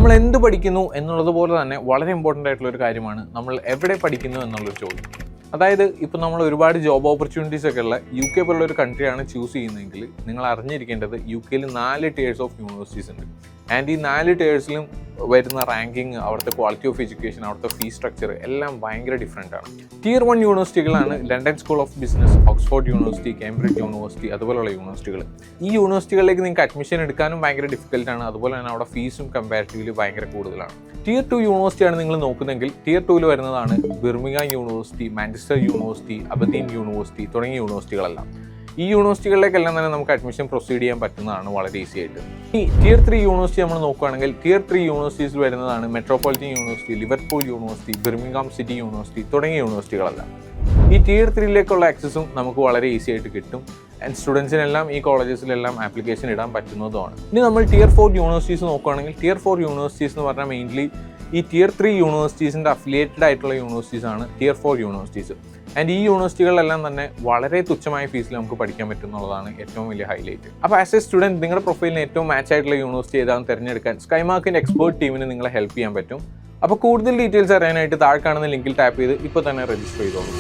നമ്മൾ എന്ത് പഠിക്കുന്നു എന്നുള്ളതുപോലെ തന്നെ വളരെ ഇമ്പോർട്ടൻ്റ് ആയിട്ടുള്ള ഒരു കാര്യമാണ് നമ്മൾ എവിടെ പഠിക്കുന്നു എന്നുള്ളൊരു ചോദ്യം. അതായത് ഇപ്പോൾ നമ്മൾ ഒരുപാട് ജോബ് ഓപ്പർച്യൂണിറ്റീസ് ഒക്കെ ഉള്ള UK പോലുള്ള ഒരു കൺട്രിയാണ് ചൂസ് ചെയ്യുന്നതെങ്കിൽ നിങ്ങൾ അറിഞ്ഞിരിക്കേണ്ടത് UK-ൽ 4 ടയേഴ്സ് ഓഫ് യൂണിവേഴ്സിറ്റീസ് ഉണ്ട്. ആൻഡ് ഈ 4 ടയേഴ്സിലും വരുന്ന റാങ്കിങ്, അവിടുത്തെ ക്വാളിറ്റി ഓഫ് എഡ്യൂക്കേഷൻ, അവിടുത്തെ ഫീസ് സ്ട്രക്ചർ എല്ലാം ഭയങ്കര ഡിഫറെൻ്റ് ആണ്. Tier 1 യൂണിവേഴ്സിറ്റികളാണ് London School of Business, Oxford University, Cambridge University, അതുപോലുള്ള യൂണിവേഴ്സിറ്റികൾ. ഈ യൂണിവേഴ്സിറ്റികളിലേക്ക് നിങ്ങൾക്ക് അഡ്മിഷൻ എടുക്കാനും ഭയങ്കര ഡിഫിക്കൽട്ടാണ്. അതുപോലെ തന്നെ അവിടെ ഫീസും കമ്പാരിറ്റീവ്ലി ഭയങ്കര കൂടുതലാണ്. Tier 2 യൂണിവേഴ്സിറ്റിയാണ് നിങ്ങൾ നോക്കുന്നതെങ്കിൽ Tier 2-ൽ വരുന്നതാണ് ബിർമിംഗാം യൂണിവേഴ്സിറ്റി, മാഞ്ചസ്റ്റർ യൂണിവേഴ്സിറ്റി, അബദീൻ യൂണിവേഴ്സിറ്റി തുടങ്ങിയ യൂണിവേഴ്സിറ്റികളെല്ലാം. ഈ യൂണിവേഴ്സിറ്റികളിലേക്കെല്ലാം തന്നെ നമുക്ക് അഡ്മിഷൻ പ്രൊസീഡ് ചെയ്യാൻ പറ്റുന്നതാണ് വളരെ ഈസി ആയിട്ട്. ഈ Tier 3 യൂണിവേഴ്സിറ്റി നമ്മൾ നോക്കുകയാണെങ്കിൽ Tier 3 യൂണിവേഴ്സിറ്റീസിൽ വരുന്നതാണ് Metropolitan University, Liverpool University, Birmingham City University തുടങ്ങിയ യൂണിവേഴ്സിറ്റികളെല്ലാം. ഈ Tier 3-ലേക്കുള്ള ആക്സസും നമുക്ക് വളരെ ഈസി ആയിട്ട് കിട്ടും. ആൻഡ് സ്റ്റുഡൻസിനെല്ലാം ഈ കോളേജസിലെല്ലാം ആപ്ലിക്കേഷൻ ഇടാൻ പറ്റുന്നതുമാണ്. ഇനി നമ്മൾ Tier 4 യൂണിവേഴ്സിറ്റീസ് നോക്കുകയാണെങ്കിൽ Tier 4 യൂണിവേഴ്സിറ്റീസ് എന്ന് പറഞ്ഞാൽ മെയിൻലി ഈ Tier 3 യൂണിവേഴ്സിറ്റീസിൻ്റെ അഫിലിയേറ്റഡ് ആയിട്ടുള്ള യൂണിവേഴ്സിറ്റീസ് ആണ് Tier 4 യൂണിവേഴ്സിറ്റീസ്. ആൻഡ് ഈ യൂണിവേഴ്സിറ്റികളിലെല്ലാം തന്നെ വളരെ തുച്ഛമായ ഫീസിൽ നമുക്ക് പഠിക്കാൻ പറ്റുന്നതാണ് ഏറ്റവും വലിയ ഹൈലൈറ്റ്. അപ്പോൾ ആസ് എ സ്റ്റുഡൻറ്റ് നിങ്ങളുടെ പ്രൊഫൈലിന് ഏറ്റവും മാച്ച് ആയിട്ടുള്ള യൂണിവേഴ്സിറ്റി ഏതാണെന്ന് തിരഞ്ഞെടുക്കാൻ സ്കൈമാർക്കിൻ്റെ എക്സ്പേർട്ട് ടീമിന് നിങ്ങളെ ഹെൽപ്പ് ചെയ്യാൻ പറ്റും. അപ്പോൾ കൂടുതൽ ഡീറ്റെയിൽസ് അറിയാനായിട്ട് താഴെ കാണുന്ന ലിങ്കിൽ ടാപ്പ് ചെയ്ത് ഇപ്പോൾ തന്നെ രജിസ്റ്റർ ചെയ്തോളൂ.